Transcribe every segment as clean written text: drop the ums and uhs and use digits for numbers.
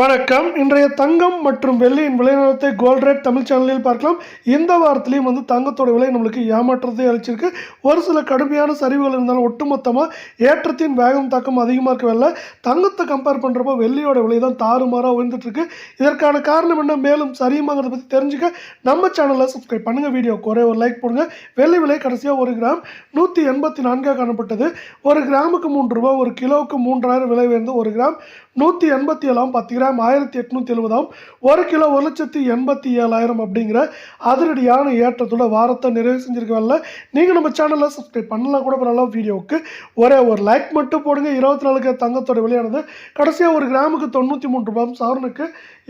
வணக்கம். இன்றைய தங்கம் மற்றும் வெள்ளியின் விலை நிலவரத்தை கோல்ட் ரேட் தமிழ் சேனலில் பார்க்கலாம். இந்த வாரத்திலையும் தங்கத்தோட விலை நம்மளுக்கு ஏமாற்றத்தை அளிச்சிருக்கு. ஒரு சில கடுமையான சரிவுகள் இருந்தாலும் ஒட்டுமொத்தமாக ஏற்றத்தின் வேகம் தாக்கம் அதிகமாக இருக்கவில்லை. தங்கத்தை கம்பேர் பண்ணுறப்போ வெள்ளியோட விலை தான் தாறுமாறாக உயர்ந்துட்டுருக்கு. இதற்கான காரணம் என்ன, மேலும் சரியுமாங்கிறத பற்றி தெரிஞ்சுக்க நம்ம சேனலை சப்ஸ்கிரைப் பண்ணுங்கள். வீடியோக்கு ஒரே ஒரு லைக் போடுங்க. வெள்ளி விலை கடைசியாக 1 கிராம் 184 காணப்பட்டது. 1 கிராமுக்கு 3 ரூபாய், 1 கிலோவுக்கு 3000 விலை உயர்ந்து 1 கிராம் 187 10 கிராம் 1870 1 கிலோ 1,87,000 அப்படிங்கிற அதிரடியான ஏற்றத்தோட வாரத்தை நிறைவு செஞ்சிருக்கவில்லை. நீங்கள் நம்ம சேனலை சப்ஸ்கிரைப் பண்ணலாம் கூட பரவாயில்ல. வீடியோவுக்கு ஒரே ஒரு லைக் மட்டும் போடுங்க. 24 தங்கத்தோட விலையானது கடைசியாக 1 கிராமுக்கு 93 ரூபாய், சவரனுக்கு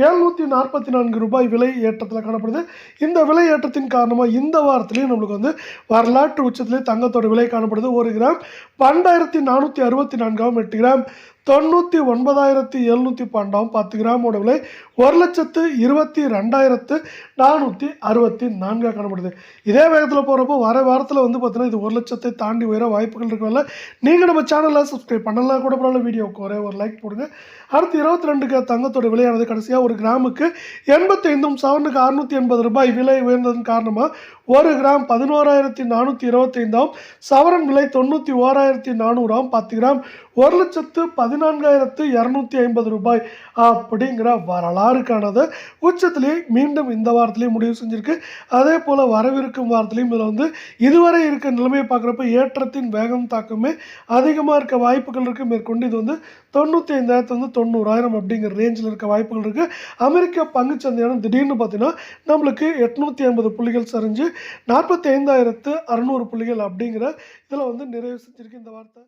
744 ரூபாய் விலை ஏற்றத்தில் காணப்படுது. இந்த விலை ஏற்றத்தின் காரணமாக இந்த வாரத்திலையும் நம்மளுக்கு வரலாற்று உச்சத்திலே தங்கத்தோட விலை காணப்படுது. 1 கிராம் 12,464 8 கிராம் 99,712 10 கிராமோட விலை 1,22,464 காணப்படுது. இதே வேகத்தில் போகிறப்போ வர வாரத்தில் பார்த்தீங்கன்னா இது 1 லட்சத்தை தாண்டி உயர வாய்ப்புகள் இருக்கவில்லை. நீங்கள் நம்ம சேனலில் சப்ஸ்கிரைப் பண்ணலாம் கூட பரவாயில்ல. வீடியோவுக்கு ஒரே ஒரு லைக் போடுங்க. அடுத்து 22 தங்கத்தோட விலையானது கடைசியாக 1 கிராமுக்கு 85 சவரனுக்கு 680 ரூபாய் விலை உயர்ந்ததன் காரணமாக 1 கிராம் 11,425 சவரன் விலை 91,400 10 கிராம் 1,14,250 ரூபாய் அப்படிங்கிற வரலாறு காணாத உச்சத்திலேயே மீண்டும் இந்த வாரத்திலேயே முடிவு செஞ்சிருக்கு. அதே போல் வரவிருக்கும் வாரத்திலையும் இதில் இதுவரை இருக்க நிலைமையை பார்க்குறப்ப ஏற்றத்தின் வேகம் தாக்கமே அதிகமாக இருக்க வாய்ப்புகள் இருக்குது. மேற்கொண்டு இது 95,000 90,000 அப்படிங்கிற ரேஞ்சில் இருக்க வாய்ப்புகள் இருக்குது. அமெரிக்க பங்குச்சந்தையான திடீர்னு பார்த்தீங்கன்னா நம்மளுக்கு 850 புள்ளிகள் சரிஞ்சு 45,600 புள்ளிகள் அப்படிங்கிற இதில் நிறைவு செஞ்சிருக்கு இந்த வார்த்தை.